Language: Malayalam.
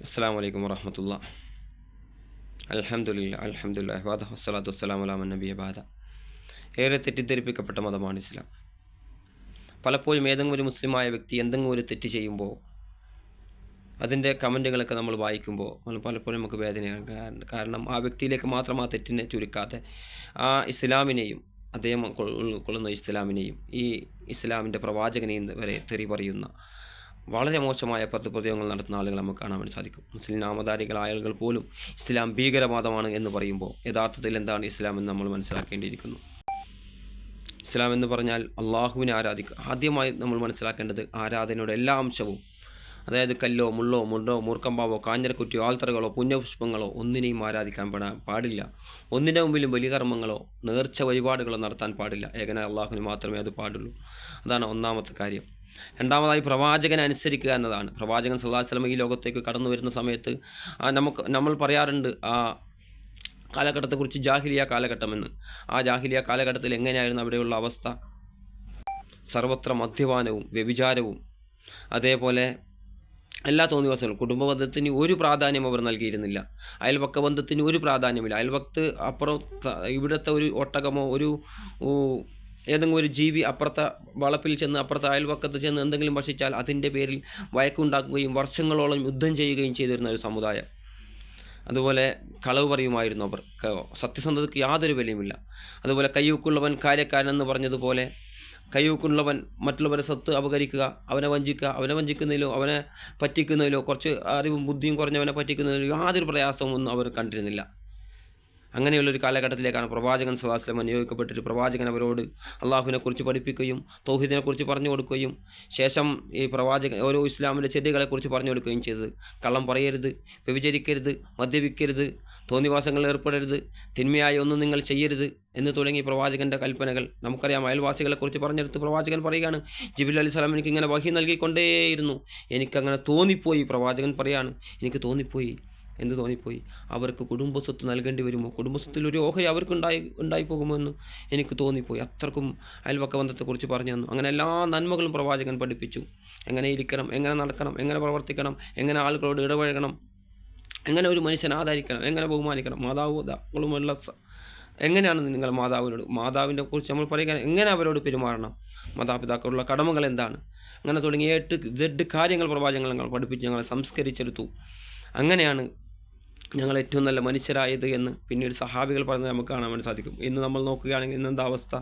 അസ്സലാമു അലൈക്കും വറഹ്മത്തുള്ളാഹി. അൽഹംദുലില്ലാഹി വസ്സലാത്തു വസ്സലാമു അലാ മൻ നബിയ്യ ബഅദ. ഏറെ തെറ്റിദ്ധരിപ്പിക്കപ്പെട്ട മതമാണ് ഇസ്ലാം. പലപ്പോഴും ഏതെങ്കിലും ഒരു മുസ്ലിമായ വ്യക്തി എന്തെങ്കിലും ഒരു തെറ്റ് ചെയ്യുമ്പോൾ അതിൻ്റെ കമൻറ്റുകളൊക്കെ നമ്മൾ വായിക്കുമ്പോൾ പലപ്പോഴും നമുക്ക് വേദനയാണ്. കാരണം ആ വ്യക്തിയിലേക്ക് മാത്രം ആ തെറ്റിനെ ചുരുക്കാതെ ആ ഇസ്ലാമിനെയും അദ്ദേഹം ഉൾക്കൊള്ളുന്ന ഇസ്ലാമിനെയും ഈ ഇസ്ലാമിൻ്റെ പ്രവാചകനെയും വരെ തെറി പറയുന്ന വളരെ മോശമായ പദപ്രയോഗങ്ങൾ നടത്തുന്ന ആളുകൾ നമുക്ക് കാണാൻ വേണ്ടി സാധിക്കും. മുസ്ലിം നാമധാരികളായ ആളുകൾ പോലും ഇസ്ലാം ഭീകരവാദമാണ് എന്ന് പറയുമ്പോൾ യഥാർത്ഥത്തിൽ എന്താണ് ഇസ്ലാം എന്ന് നമ്മൾ മനസ്സിലാക്കേണ്ടിയിരിക്കുന്നു. ഇസ്ലാം എന്ന് പറഞ്ഞാൽ അള്ളാഹുവിനെ ആരാധിക്കുക. ആദ്യമായി നമ്മൾ മനസ്സിലാക്കേണ്ടത് ആരാധനയുടെ എല്ലാ അംശവും, അതായത് കല്ലോ മുള്ളോ മുണ്ടോ മൂർക്കമ്പാവോ കാഞ്ഞിരക്കുറ്റിയോ ആൽത്തറകളോ പുണ്യപുഷ്പങ്ങളോ ഒന്നിനെയും ആരാധിക്കാൻ പാടില്ല. ഒന്നിൻ്റെ മുമ്പിലും ബലികർമ്മങ്ങളോ നേർച്ച വഴിപാടുകളോ നടത്താൻ പാടില്ല. ഏകനായ അള്ളാഹുവിന് മാത്രമേ അത് പാടുള്ളൂ. അതാണ് ഒന്നാമത്തെ കാര്യം. രണ്ടാമതായി പ്രവാചകനെ അനുസരിക്കുക എന്നതാണ്. പ്രവാചകൻ സല്ലല്ലാഹു അലൈഹി വസല്ലം ഈ ലോകത്തേക്ക് കടന്നു വരുന്ന സമയത്ത് നമ്മൾ പറയാറുണ്ട് ആ കാലഘട്ടത്തെക്കുറിച്ച് ജാഹിലിയ കാലഘട്ടമെന്ന്. ആ ജാഹിലിയ കാലഘട്ടത്തിൽ എങ്ങനെയായിരുന്നു അവിടെയുള്ള അവസ്ഥ? സർവത്ര മദ്യപാനവും വ്യഭിചാരവും അതേപോലെ എല്ലാ തോന്നിവാസങ്ങളും. കുടുംബബന്ധത്തിന് ഒരു പ്രാധാന്യം അവർ നൽകിയിരുന്നില്ല. അയൽപക്ക ബന്ധത്തിന് ഒരു പ്രാധാന്യമില്ല. അയൽപക്കത്ത് അപ്പുറം ഇവിടുത്തെ ഒരു ഒട്ടകമോ ഒരു ഏതെങ്കിലും ഒരു ജീവി അപ്പുറത്തെ വളപ്പിൽ ചെന്ന് അപ്പുറത്തെ അയൽപക്കത്ത് ചെന്ന് എന്തെങ്കിലും ഭക്ഷിച്ചാൽ അതിൻ്റെ പേരിൽ വഴക്കുണ്ടാക്കുകയും വർഷങ്ങളോളം യുദ്ധം ചെയ്യുകയും ചെയ്തിരുന്ന ഒരു സമുദായം. അതുപോലെ കളവ് പറയുമായിരുന്നു അവർ. സത്യസന്ധതയ്ക്ക് യാതൊരു വിലയുമില്ല. അതുപോലെ കയ്യൂക്കുള്ളവൻ കാര്യക്കാരനെന്ന് പറഞ്ഞതുപോലെ കയ്യൂക്കുള്ളവൻ മറ്റുള്ളവരെ സ്വത്ത് അപഹരിക്കുക, അവനെ വഞ്ചിക്കുന്നതിലോ അവനെ പറ്റിക്കുന്നതിലോ, കുറച്ച് അറിവും ബുദ്ധിയും കുറഞ്ഞവനെ പറ്റിക്കുന്നതിലോ യാതൊരു പ്രയാസവും ഒന്നും അവർ കണ്ടിരുന്നില്ല. അങ്ങനെയുള്ളൊരു കാലഘട്ടത്തിലേക്കാണ് പ്രവാചകൻ സല്ലല്ലാഹു അലൈഹി വസല്ലം നിയോഗിക്കപ്പെട്ടിട്ട് പ്രവാചകൻ അവരോട് അള്ളാഹുവിനെക്കുറിച്ച് പഠിപ്പിക്കുകയും തൗഹീദിനെക്കുറിച്ച് പറഞ്ഞു കൊടുക്കുകയും ശേഷം ഈ പ്രവാചകൻ ഓരോ ഇസ്ലാമിൻ്റെ ചെടികളെക്കുറിച്ച് പറഞ്ഞു കൊടുക്കുകയും ചെയ്തത്. കള്ളം പറയരുത്, വ്യഭിചരിക്കരുത്, മദ്യപിക്കരുത്, തോന്നിവാസങ്ങളിൽ ഏർപ്പെടരുത്, തിന്മയായി ഒന്നും നിങ്ങൾ ചെയ്യരുത് എന്ന് തുടങ്ങി പ്രവാചകൻ്റെ കൽപ്പനകൾ നമുക്കറിയാം. അയൽവാസികളെക്കുറിച്ച് പറഞ്ഞെടുത്ത് പ്രവാചകൻ പറയുകയാണ്, ജിബ്രീൽ അലൈഹിസ്സലാം എനിക്ക് ഇങ്ങനെ വഹി നൽകിക്കൊണ്ടേയിരുന്നു, എനിക്കങ്ങനെ തോന്നിപ്പോയി. പ്രവാചകൻ പറയാണ്, എനിക്ക് തോന്നിപ്പോയി. എന്ത് തോന്നിപ്പോയി? അവർക്ക് കുടുംബസ്വത്ത് നൽകേണ്ടി വരുമോ, കുടുംബസ്വത്തിൽ ഒരു ഓഹരി അവർക്ക് ഉണ്ടായിപ്പോകുമോ എന്ന് എനിക്ക് തോന്നിപ്പോയി. അത്രക്കും അയൽപക്ക ബന്ധത്തെക്കുറിച്ച് പറഞ്ഞു തന്നു. അങ്ങനെ എല്ലാ നന്മകളും പ്രവാചകൻ പഠിപ്പിച്ചു. എങ്ങനെ ഇരിക്കണം, എങ്ങനെ നടക്കണം, എങ്ങനെ പ്രവർത്തിക്കണം, എങ്ങനെ ആളുകളോട് ഇടപഴകണം, എങ്ങനെ ഒരു മനുഷ്യനെ ആദരിക്കണം, എങ്ങനെ ബഹുമാനിക്കണം, മാതാപിതാക്കളുമുള്ള എങ്ങനെയാണ് നിങ്ങൾ മാതാവിനെ കുറിച്ച് നമ്മൾ പറയുക, എങ്ങനെ അവരോട് പെരുമാറണം, മാതാപിതാക്കളുള്ള കടമകൾ എന്താണ്, അങ്ങനെ തുടങ്ങിയ 8 കാര്യങ്ങൾ പ്രവാചകങ്ങൾ ഞങ്ങൾ പഠിപ്പിച്ച് ഞങ്ങളെ സംസ്കരിച്ചെടുത്തു. അങ്ങനെയാണ് ഞങ്ങൾ ഏറ്റവും നല്ല മനുഷ്യരായത് എന്ന് പിന്നീട് സഹാബികൾ പറഞ്ഞത് നമുക്ക് കാണാൻ വേണ്ടി സാധിക്കും. ഇന്ന് നമ്മൾ നോക്കുകയാണെങ്കിൽ ഇന്നെന്താ അവസ്ഥ?